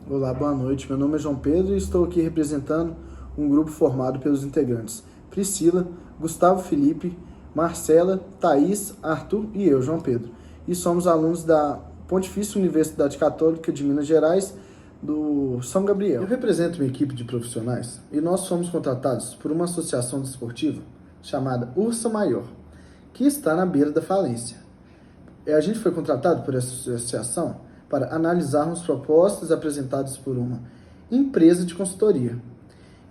Olá, boa noite. Meu nome é João Pedro e estou aqui representando um grupo formado pelos integrantes Priscila, Gustavo Felipe, Marcela, Thaís, Arthur e eu, João Pedro. E somos alunos da Pontifícia Universidade Católica de Minas Gerais, do São Gabriel. Eu represento uma equipe de profissionais e nós fomos contratados por uma associação desportiva chamada Ursa Maior, que está na beira da falência. A gente foi contratado por essa associação para analisarmos propostas apresentadas por uma empresa de consultoria.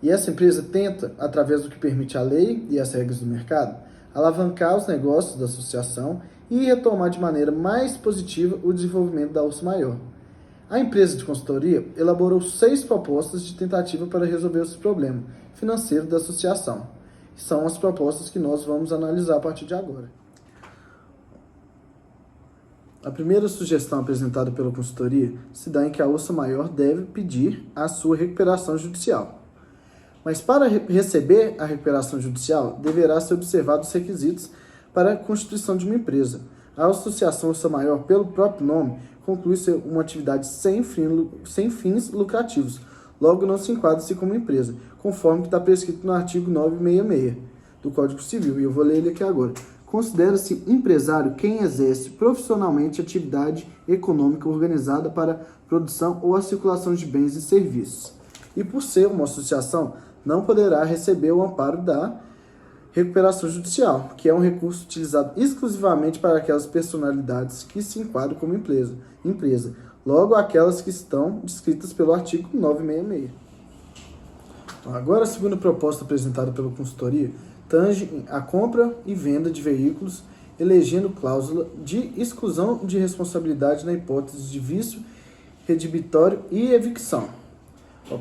E essa empresa tenta, através do que permite a lei e as regras do mercado, alavancar os negócios da associação e retomar de maneira mais positiva o desenvolvimento da Ursa Maior. A empresa de consultoria elaborou 6 propostas de tentativa para resolver esse problema financeiro da associação. São as propostas que nós vamos analisar a partir de agora. A primeira sugestão apresentada pela consultoria se dá em que a Ursa Maior deve pedir a sua recuperação judicial. Mas para receber a recuperação judicial, deverá ser observados os requisitos para a constituição de uma empresa. A Associação Ursa Maior, pelo próprio nome, conclui ser uma atividade sem fins lucrativos, logo não se enquadra-se como empresa, conforme que está prescrito no artigo 966 do Código Civil, e eu vou ler ele aqui agora. Considera-se empresário quem exerce profissionalmente atividade econômica organizada para produção ou a circulação de bens e serviços. E por ser uma associação, não poderá receber o amparo da recuperação judicial, que é um recurso utilizado exclusivamente para aquelas personalidades que se enquadram como empresa, logo aquelas que estão descritas pelo artigo 966. Agora, a segunda proposta apresentada pela consultoria tange a compra e venda de veículos, elegendo cláusula de exclusão de responsabilidade na hipótese de vício redibitório e evicção.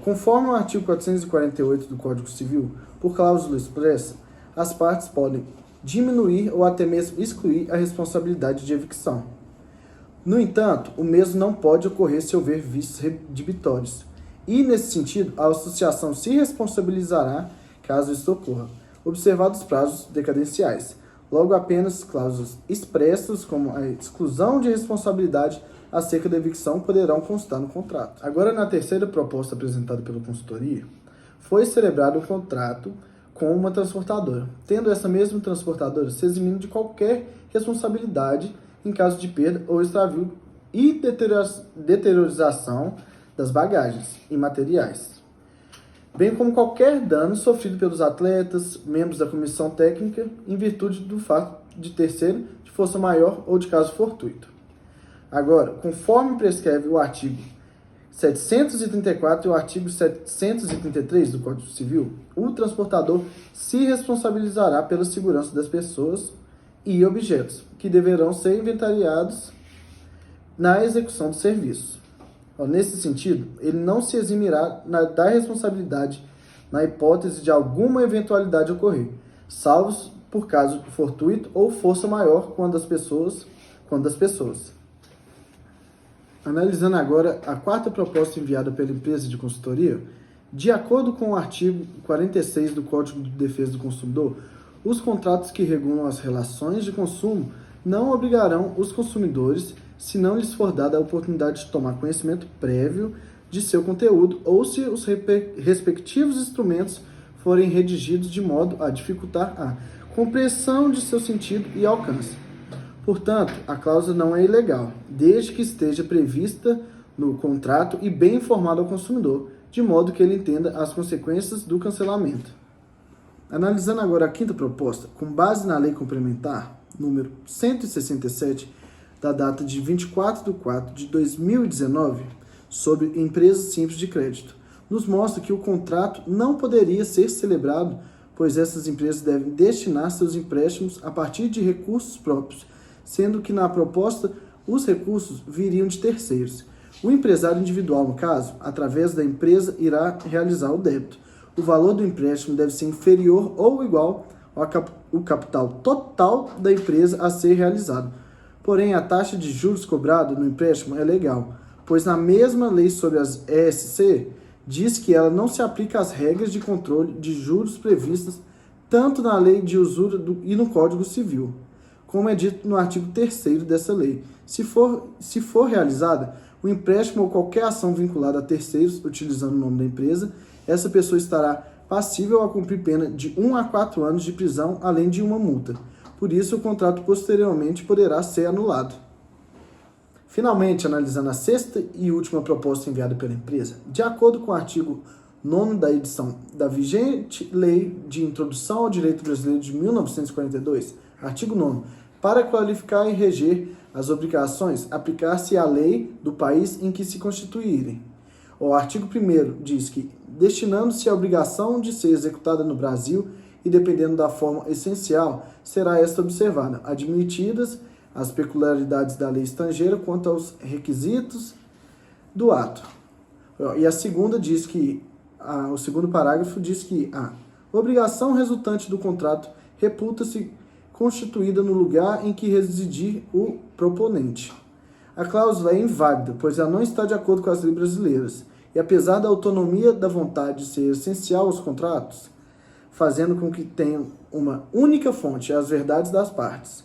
Conforme o artigo 448 do Código Civil, por cláusula expressa, as partes podem diminuir ou até mesmo excluir a responsabilidade de evicção. No entanto, o mesmo não pode ocorrer se houver vícios redibitórios. E, nesse sentido, a associação se responsabilizará caso isso ocorra, observados os prazos decadenciais. Logo, apenas cláusulas expressas, como a exclusão de responsabilidade acerca da evicção, poderão constar no contrato. Agora, na terceira proposta apresentada pela consultoria, foi celebrado um contrato com uma transportadora, tendo essa mesma transportadora se eximindo de qualquer responsabilidade em caso de perda ou extravio e deteriorização das bagagens e materiais, bem como qualquer dano sofrido pelos atletas, membros da comissão técnica, em virtude do fato de terceiro, de força maior ou de caso fortuito. Agora, conforme prescreve o artigo 734 e o artigo 733 do Código Civil, o transportador se responsabilizará pela segurança das pessoas e objetos, que deverão ser inventariados na execução do serviço. Nesse sentido, ele não se eximirá da responsabilidade na hipótese de alguma eventualidade ocorrer, salvo por caso fortuito ou força maior quando das pessoas. Analisando agora a quarta proposta enviada pela empresa de consultoria, de acordo com o artigo 46 do Código de Defesa do Consumidor, os contratos que regulam as relações de consumo não obrigarão os consumidores se não lhes for dada a oportunidade de tomar conhecimento prévio de seu conteúdo ou se os respectivos instrumentos forem redigidos de modo a dificultar a compreensão de seu sentido e alcance. Portanto, a cláusula não é ilegal, desde que esteja prevista no contrato e bem informado ao consumidor, de modo que ele entenda as consequências do cancelamento. Analisando agora a quinta proposta, com base na Lei Complementar número 167, da data de 24 de 4 de 2019, sobre empresas simples de crédito, nos mostra que o contrato não poderia ser celebrado, pois essas empresas devem destinar seus empréstimos a partir de recursos próprios, sendo que na proposta os recursos viriam de terceiros. O empresário individual, no caso, através da empresa, irá realizar o débito. O valor do empréstimo deve ser inferior ou igual ao capital total da empresa a ser realizado. Porém, a taxa de juros cobrada no empréstimo é legal, pois na mesma lei sobre as ESC, diz que ela não se aplica às regras de controle de juros previstas tanto na lei de usura e no Código Civil, como é dito no artigo 3º dessa lei. Se for realizada o empréstimo ou qualquer ação vinculada a terceiros utilizando o nome da empresa, essa pessoa estará passível a cumprir pena de 1 a 4 anos de prisão, além de uma multa. Por isso, o contrato posteriormente poderá ser anulado. Finalmente, analisando a sexta e última proposta enviada pela empresa, de acordo com o artigo 9º da edição da vigente Lei de Introdução ao Direito Brasileiro de 1942, artigo 9º, para qualificar e reger as obrigações, aplicar-se à lei do país em que se constituírem. O artigo 1º diz que, destinando-se à obrigação de ser executada no Brasil e dependendo da forma essencial, será esta observada, admitidas as peculiaridades da lei estrangeira quanto aos requisitos do ato. E a segunda diz que, o segundo parágrafo diz que a obrigação resultante do contrato reputa-se constituída no lugar em que residir o proponente. A cláusula é inválida, pois ela não está de acordo com as leis brasileiras, e apesar da autonomia da vontade ser essencial aos contratos, fazendo com que tenham uma única fonte, as verdades das partes.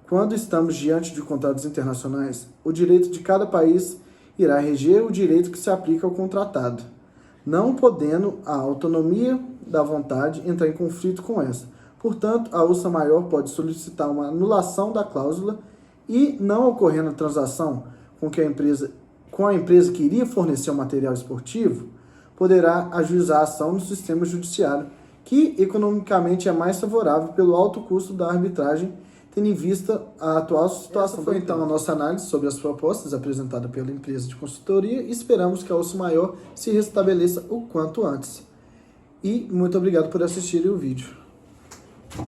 Quando estamos diante de contratos internacionais, o direito de cada país irá reger o direito que se aplica ao contratado, não podendo a autonomia da vontade entrar em conflito com essa. Portanto, a Ursa Maior pode solicitar uma anulação da cláusula e, não ocorrendo a transação com a empresa que iria fornecer o material esportivo, poderá ajuizar a ação no sistema judiciário, que economicamente é mais favorável pelo alto custo da arbitragem, tendo em vista a atual situação. Essa foi então a nossa análise sobre as propostas apresentadas pela empresa de consultoria e esperamos que a Ursa Maior se restabeleça o quanto antes. E muito obrigado por assistirem o vídeo.